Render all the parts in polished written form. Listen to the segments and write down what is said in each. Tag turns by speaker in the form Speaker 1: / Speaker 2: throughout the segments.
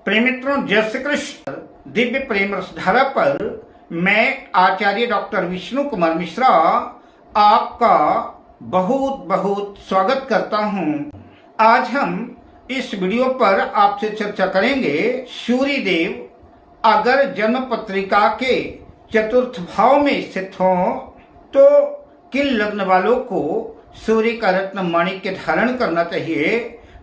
Speaker 1: प्रेम मित्रों, जय श्री कृष्ण। दिव्य प्रेम रसधारा पर मैं आचार्य डॉक्टर विष्णु कुमार मिश्रा आपका बहुत बहुत स्वागत करता हूं। आज हम इस वीडियो पर आपसे चर्चा करेंगे, सूर्य देव अगर जन्म पत्रिका के चतुर्थ भाव में स्थित हो तो किन लग्न वालों को सूर्य का रत्न माणिक्य धारण करना चाहिए,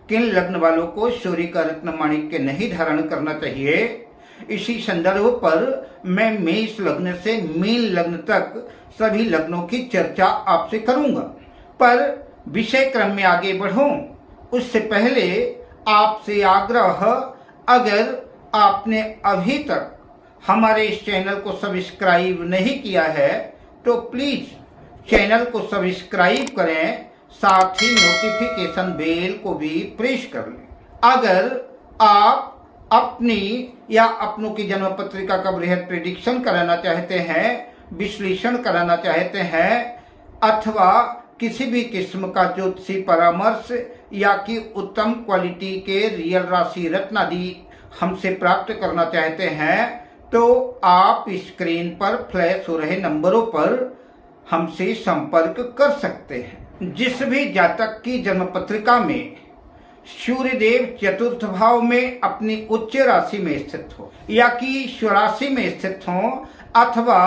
Speaker 1: किन लग्न वालों को सूर्य का रत्न माणिक्य नहीं धारण करना चाहिए। इसी संदर्भ पर मैं मेष लग्न से मीन लग्न तक सभी लग्नों की चर्चा आपसे करूंगा। पर विषय क्रम में आगे बढ़ूं उससे पहले आपसे आग्रह, अगर आपने अभी तक हमारे इस चैनल को सब्सक्राइब नहीं किया है तो प्लीज चैनल को सब्सक्राइब करें, साथ ही नोटिफिकेशन बेल को भी प्रेस कर लें। अगर आप अपनी या अपनों की जन्म पत्रिका का बृहद प्रेडिक्शन कराना चाहते हैं, विश्लेषण कराना चाहते हैं, अथवा किसी भी किस्म का ज्योतिषी परामर्श या कि उत्तम क्वालिटी के रियल राशि रत्न आदि हमसे प्राप्त करना चाहते हैं तो आप स्क्रीन पर फ्लैश हो रहे नंबरों पर हमसे संपर्क कर सकते हैं। जिस भी जातक की जन्म पत्रिका में सूर्य देव चतुर्थ भाव में अपनी उच्च राशि में स्थित हो या कि स्वराशि में स्थित हो अथवा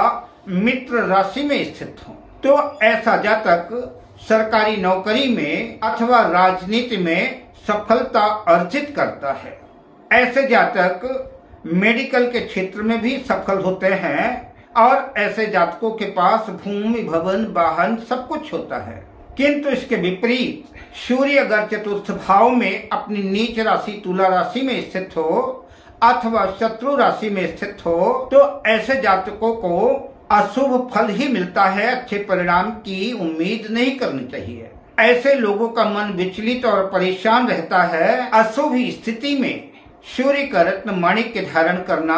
Speaker 1: मित्र राशि में स्थित हो तो ऐसा जातक सरकारी नौकरी में अथवा राजनीति में सफलता अर्जित करता है। ऐसे जातक मेडिकल के क्षेत्र में भी सफल होते हैं और ऐसे जातकों के पास भूमि, भवन, वाहन सब कुछ होता है। किंतु इसके विपरीत सूर्य अगर चतुर्थ भाव में अपनी नीच राशि तुला राशि में स्थित हो अथवा शत्रु राशि में स्थित हो तो ऐसे जातकों को अशुभ फल ही मिलता है, अच्छे परिणाम की उम्मीद नहीं करनी चाहिए। ऐसे लोगों का मन विचलित और परेशान रहता है। अशुभ स्थिति में सूर्य का रत्न माणिक्य धारण करना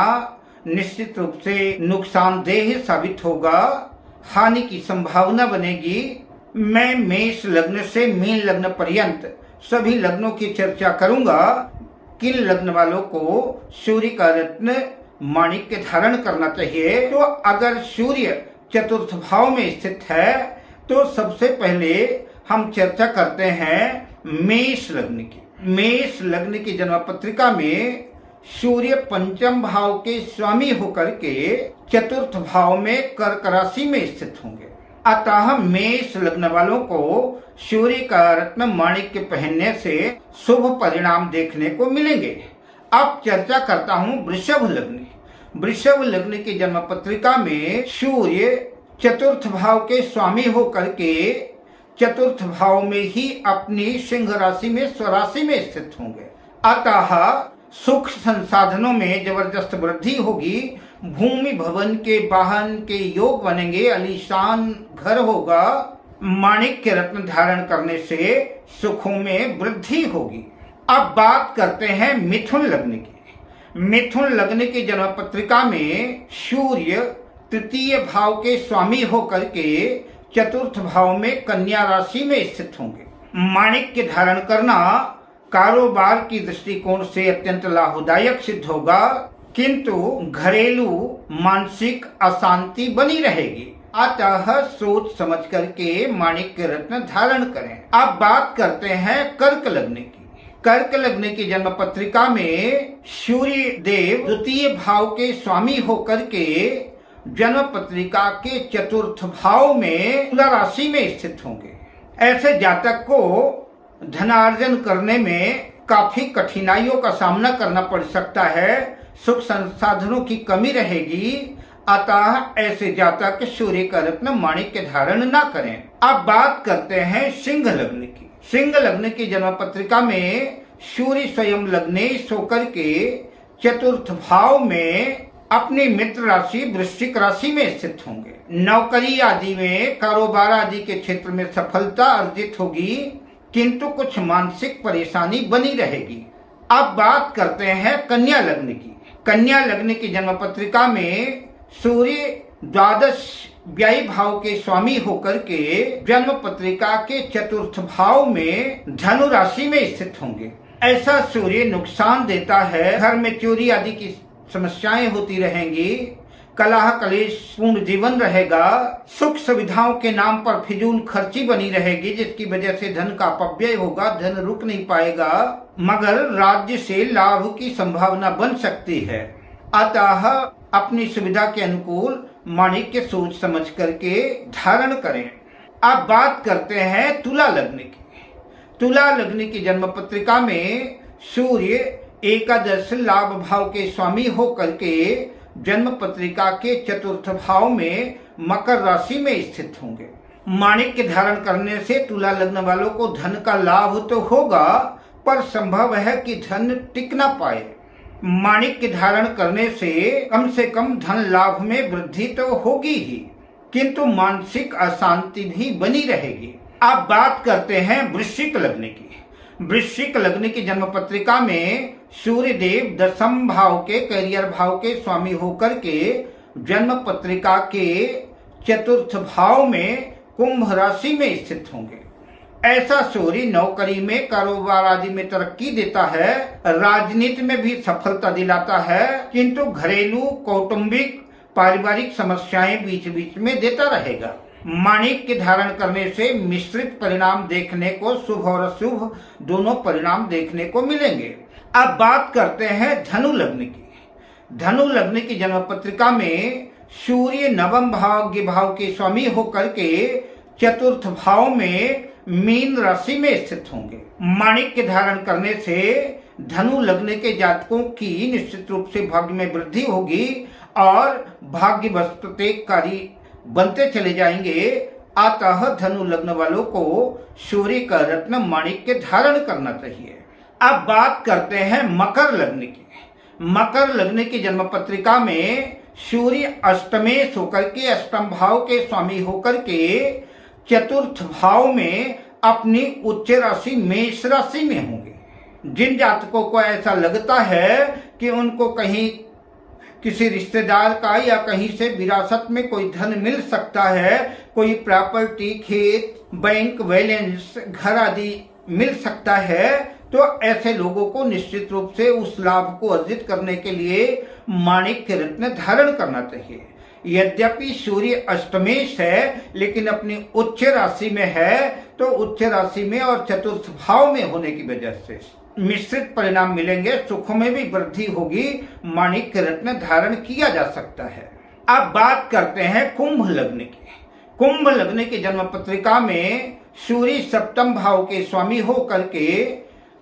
Speaker 1: निश्चित रूप से नुकसानदेह साबित होगा, हानि की संभावना बनेगी। मैं मेष लग्न से मीन लग्न पर्यंत सभी लग्नों की चर्चा करूंगा। किन लग्न वालों को सूर्य का रत्न माणिक्य धारण करना चाहिए। तो अगर सूर्य चतुर्थ भाव में स्थित है तो सबसे पहले हम चर्चा करते हैं मेष लग्न की। मेष लग्न की जन्म पत्रिका में सूर्य पंचम भाव के स्वामी होकर के चतुर्थ भाव में कर्क राशि में स्थित होंगे। अतः मेष लग्न वालों को सूर्य का रत्न माणिक्य पहनने से शुभ परिणाम देखने को मिलेंगे। अब चर्चा करता हूँ वृषभ लग्न। वृषभ लग्न की जन्म पत्रिका में सूर्य चतुर्थ भाव के स्वामी होकर के चतुर्थ भाव में ही अपनी सिंह राशि में स्वराशि में स्थित होंगे। अतः सुख संसाधनों में जबरदस्त वृद्धि होगी, भूमि, भवन के, वाहन के योग बनेंगे, आलीशान घर होगा। माणिक्य रत्न धारण करने से सुखों में वृद्धि होगी। अब बात करते हैं मिथुन लग्न की। मिथुन लग्न की जन्म पत्रिका में सूर्य तृतीय भाव के स्वामी होकर के चतुर्थ भाव में कन्या राशि में स्थित होंगे। माणिक्य धारण करना कारोबार की दृष्टिकोण से अत्यंत लाभदायक सिद्ध होगा, किंतु घरेलू मानसिक अशांति बनी रहेगी। अतः सोच समझ करके माणिक्य रत्न धारण करें। अब बात करते हैं कर्क लग्न की। कर्क लग्न की जन्म पत्रिका में सूर्य देव द्वितीय भाव के स्वामी होकर के जन्म पत्रिका के चतुर्थ भाव में तुला राशि में स्थित होंगे। ऐसे जातक को धनार्जन करने में काफी कठिनाइयों का सामना करना पड़ सकता है, सुख संसाधनों की कमी रहेगी। अतः ऐसे जातक सूर्य का रत्न माणिक्य धारण न करें। अब बात करते हैं सिंह लग्न की। सिंह लग्न की जन्म पत्रिका में सूर्य स्वयं लग्नेश होकर के चतुर्थ भाव में अपनी मित्र राशि वृश्चिक राशि में स्थित होंगे। नौकरी आदि में, कारोबार आदि के क्षेत्र में सफलता अर्जित होगी, किंतु कुछ मानसिक परेशानी बनी रहेगी। अब बात करते हैं कन्या लग्न की। कन्या लग्न की जन्म पत्रिका में सूर्य द्वादश व्यय भाव के स्वामी होकर के जन्म पत्रिका के चतुर्थ भाव में धनु राशि में स्थित होंगे। ऐसा सूर्य नुकसान देता है। घर में चोरी आदि की समस्याएं होती रहेंगी, कलह कलेश पूर्ण जीवन रहेगा, सुख सुविधाओं के नाम पर फिजूल खर्ची बनी रहेगी, जिसकी वजह से धन का अपव्यय होगा, धन रुक नहीं पाएगा, मगर राज्य से लाभ की संभावना बन सकती है। अतः अपनी सुविधा के अनुकूल माणिक्य सोच समझ करके धारण करें। अब बात करते हैं तुला लग्न की। तुला लग्न की जन्म पत्रिका में सूर्य एकादश लाभ भाव के स्वामी होकर के जन्म पत्रिका के चतुर्थ भाव में मकर राशि में स्थित होंगे। माणिक्य धारण करने से तुला लग्न वालों को धन का लाभ तो होगा, पर संभव है कि धन टिक ना पाए। माणिक्य धारण करने से कम धन लाभ में वृद्धि तो होगी ही, किंतु मानसिक अशांति भी बनी रहेगी। अब बात करते हैं वृश्चिक लग्न की। वृश्चिक लग्न की जन्म पत्रिका में सूर्य देव दशम भाव के करियर भाव के स्वामी होकर के जन्म पत्रिका के चतुर्थ भाव में कुंभ राशि में स्थित होंगे। ऐसा सूर्य नौकरी में, कारोबार आदि में तरक्की देता है, राजनीति में भी सफलता दिलाता है, किंतु घरेलू कौटुंबिक पारिवारिक समस्याएं बीच बीच में देता रहेगा। माणिक्य धारण करने से मिश्रित परिणाम देखने को, शुभ और अशुभ दोनों परिणाम देखने को मिलेंगे। अब बात करते हैं धनु लग्न की। धनु लग्न की जन्म पत्रिका में सूर्य नवम भाग्य भाव के स्वामी होकर के चतुर्थ भाव में मीन राशि में स्थित होंगे। माणिक्य धारण करने से धनु लग्न के जातकों की निश्चित रूप से भाग्य में वृद्धि होगी और भाग्य प्रत्येककारी बनते चले जाएंगे। अतः धनु लग्न वालों को सूर्य का रत्न माणिक्य धारण करना चाहिए। अब बात करते हैं मकर लग्न की। मकर लग्न की जन्म पत्रिका में सूर्य अष्टमेश होकर के अष्टम भाव के स्वामी होकर के चतुर्थ भाव में अपनी उच्च राशि मेष राशि में होंगे। जिन जातकों को ऐसा लगता है कि उनको कहीं किसी रिश्तेदार का या कहीं से विरासत में कोई धन मिल सकता है, कोई प्रॉपर्टी, खेत, बैंक बैलेंस, घर आदि मिल सकता है, तो ऐसे लोगों को निश्चित रूप से उस लाभ को अर्जित करने के लिए माणिक्य रत्न धारण करना चाहिए। यद्यपि सूर्य अष्टमेश है, लेकिन अपनी उच्च राशि में है, तो उच्च राशि में और चतुर्थ भाव में होने की वजह से मिश्रित परिणाम मिलेंगे, सुखों में भी वृद्धि होगी, माणिक्य रत्न धारण किया जा सकता है। अब बात करते हैं कुंभ लग्न की। कुंभ लग्न की जन्म पत्रिका में सूर्य सप्तम भाव के स्वामी होकर के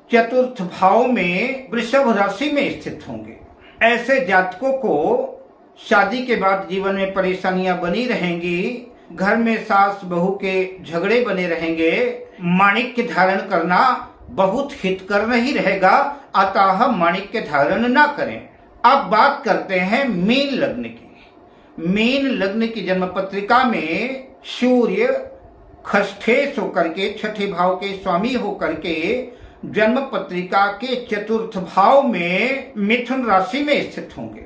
Speaker 1: चतुर्थ भाव में वृषभ राशि में स्थित होंगे। ऐसे जातकों को शादी के बाद जीवन में परेशानियां बनी रहेंगी, घर में सास बहू के झगड़े बने रहेंगे, माणिक्य धारण करना बहुत हितकर नहीं रहेगा, अतः माणिक्य धारण ना करें। अब बात करते हैं मीन लग्न की। मीन लग्न की जन्म पत्रिका में सूर्य खष्ठेश होकर के छठे भाव के स्वामी होकर के जन्म पत्रिका के चतुर्थ भाव में मिथुन राशि में स्थित होंगे।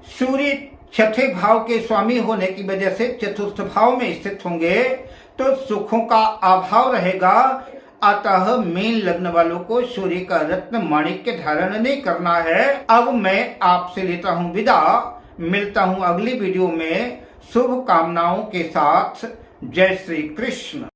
Speaker 1: सूर्य छठे भाव के स्वामी होने की वजह से चतुर्थ भाव में स्थित होंगे, तो सुखों का अभाव रहेगा। अतः मीन लग्न वालों को सूर्य का रत्न माणिक्य धारण नहीं करना है। अब मैं आपसे लेता हूँ विदा, मिलता हूँ अगली वीडियो में शुभ कामनाओं के साथ। जय श्री कृष्ण।